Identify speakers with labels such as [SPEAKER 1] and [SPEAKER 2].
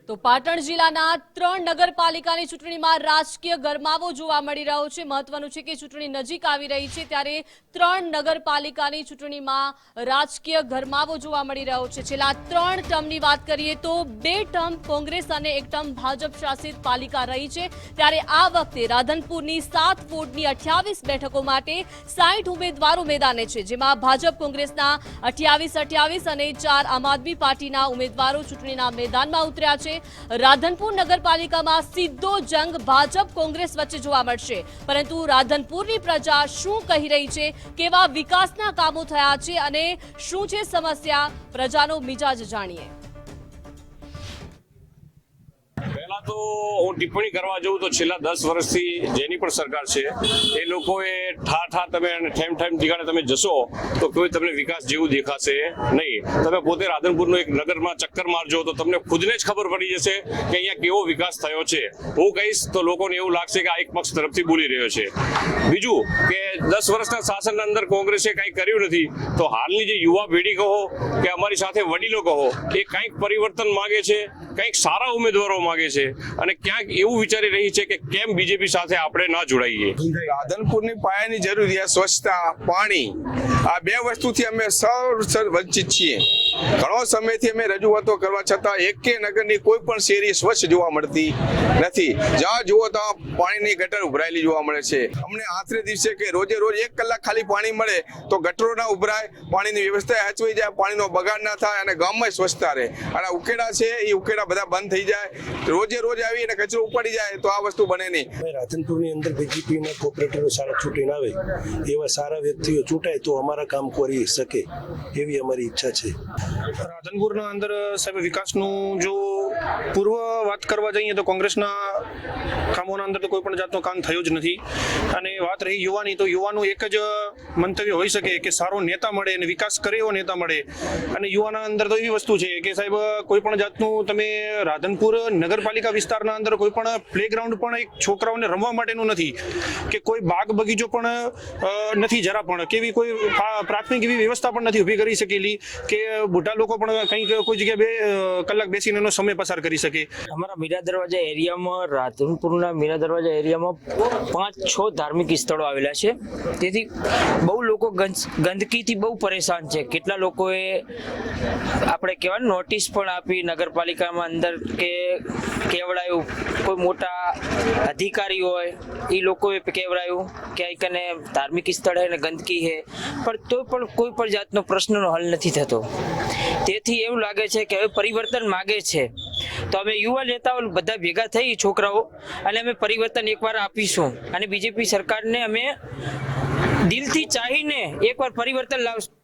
[SPEAKER 1] તો પાટણ જિલ્લાના 3 નગરપાલિકાની ચૂંટણીમાં રાજકીય ગરમાવો જોવા મળી રહ્યો છે। મહત્વનું છે કે ચૂંટણી નજીક આવી રહી છે ત્યારે 3 નગરપાલિકાની ચૂંટણીમાં રાજકીય ગરમાવો જોવા મળી રહ્યો છે। છેલ્લા 3 ટર્મની વાત કરીએ તો 2 ટર્મ કોંગ્રેસ અને 1 ટર્મ ભાજપ શાસિત પાલિકા રહી છે ત્યારે આ વખતે રાધનપુરની 7 વોર્ડની 28 બેઠકો માટે 60 ઉમેદવારો મેદાને છે, જેમાં ભાજપ કોંગ્રેસના 28 અને 4 આમ આદમી પાર્ટીના ઉમેદવારો ચૂંટણીના મેદાનમાં ઉતર્યા છે। રાધનપુર નગરપાલિકામાં સીધો જંગ ભાજપ કોંગ્રેસ વચ્ચે જોવા મળશે, પરંતુ રાધનપુરની પ્રજા શું કહી રહી છે, કેવા વિકાસના કામો થયા છે અને શું છે સમસ્યા, પ્રજાનો મિજાજ જાણીએ।
[SPEAKER 2] પહેલા તો હું ટિપ્પણી કરવા જાઉં તો છેલ્લા 10 વર્ષથી જેની પણ સરકાર છે એ લોકોએ ઠા તમે ઠેમ ઠીકાણે તમે જશો તો કોઈ તમને વિકાસ જેવું દેખાશે નહીં। તમે પોતે રાધનપુરનો એક નગરમાં ચક્કર મારજો તો તમને ખુદને જ ખબર પડી જશે કે અહીંયા કેવો વિકાસ થયો છે। હું કહીશ તો લોકોને એવું લાગશે કે આ એક પક્ષ તરફથી બોલી રહ્યો છે। બીજું કે 10 વર્ષના શાસનના અંદર કોંગ્રેસે કંઈ કર્યું નથી, તો હાલની જે યુવા પેઢી કહો કે અમારી સાથે વડીલો કહો એ કંઈક પરિવર્તન માગે છે, કંઈક સારા ઉમેદવારો માગે છે અને ક્યાંક એવું વિચારી રહી છે કે કેમ બીજેપી સાથે આપણે ના જોડાઈએ।
[SPEAKER 3] રાધનપુરની પાયાની જરૂરિયાત સ્વચ્છતા, પાણી, આ 2 વસ્તુથી અમે સૌ વંચિત છીએ। ઘણો સમયથી અમે રજૂઆતો કરવા છતાં એકે નગરની કોઈ પણ શેરી સ્વચ્છ જોવા મળતી નથી। જ્યાં જુઓ ત્યાં પાણીની ગટર ઉભરાયેલી જોવા મળે છે। અમને આખરે દિવસે કે રોજે રોજ 1 કલાક ખાલી પાણી મળે તો ગટરો ના ઉભરાય, પાણીની વ્યવસ્થા હચવાઈ જાય, પાણીનો બગાડ ના થાય અને ગામમાં સ્વચ્છતા રહે। અને ઉકેડા છે એ ઉકેડા બધા બંધ થઈ જાય, રોજે રોજ આવી અને કચરો ઉપાડી જાય તો આ વસ્તુ બને નહીં।
[SPEAKER 4] રાધનપુરની અંદર બીજેપીના કોર્પોરેટરો સારા ચૂંટીને આવે, એવા સારા વ્યક્તિઓ ચૂંટાય તો અમારા કામ કરી શકે એવી અમારી ઈચ્છા છે।
[SPEAKER 5] રાધનપુરના અંદર સાહેબ વિકાસનું જો પૂર્વ વાત કરવા જઈએ તો કોંગ્રેસના કામોના અંદર તો કોઈ પણ જાતનું કામ થયું જ નથી। અને વાત રહી યુવાની, તો યુવાનું એક જ મંતવ્ય હોઈ શકે કે સારો નેતા મળે અને વિકાસ કરે એવો નેતા મળે। અને યુવાના અંદર તો એવી વસ્તુ છે કે સાહેબ કોઈ પણ જાતનું તમે રાધનપુર નગરપાલિકા વિસ્તારના અંદર કોઈ પણ પ્લેગ્રાઉન્ડ પણ એક છોકરાઓને રમવા માટેનું નથી, કે કોઈ બાગ બગીચો પણ નથી જરા પણ, કેવી કોઈ પ્રાથમિક એવી વ્યવસ્થા પણ નથી ઊભી કરી શકેલી કે મોટા લોકો પણ કંઈક કોઈ જગ્યાએ 2 કલાક બેસીને એનો સમય પસાર કરી શકે।
[SPEAKER 6] અમારા મીરા દરવાજા એરિયામાં, રાધનપુરના મીરા દરવાજા એરિયામાં 5-6 ધાર્મિક સ્થળો આવેલા છે, તેથી બહુ લોકો ગંદકીથી બહુ પરેશાન છે। કેટલા લોકોએ આપણે કહેવાય નોટિસ પણ આપી નગરપાલિકામાં અંદર કે કહેવડાયું, કોઈ મોટા અધિકારી હોય એ લોકોએ કહેવડાયું કે અહીં કને ધાર્મિક સ્થળ છે ને ગંદકી છે, પણ તો પણ કોઈ પણ જાતનો પ્રશ્નનો હલ નથી થતો। તેથી એવું લાગે છે કે હવે પરિવર્તન માગે છે, તો અમે યુવા નેતાઓ બધા ભેગા થઈ છોકરાઓ અને અમે પરિવર્તન એકવાર આપીશું અને બીજેપી સરકારને અમે દિલથી ચાહીને એકવાર પરિવર્તન લાવશું।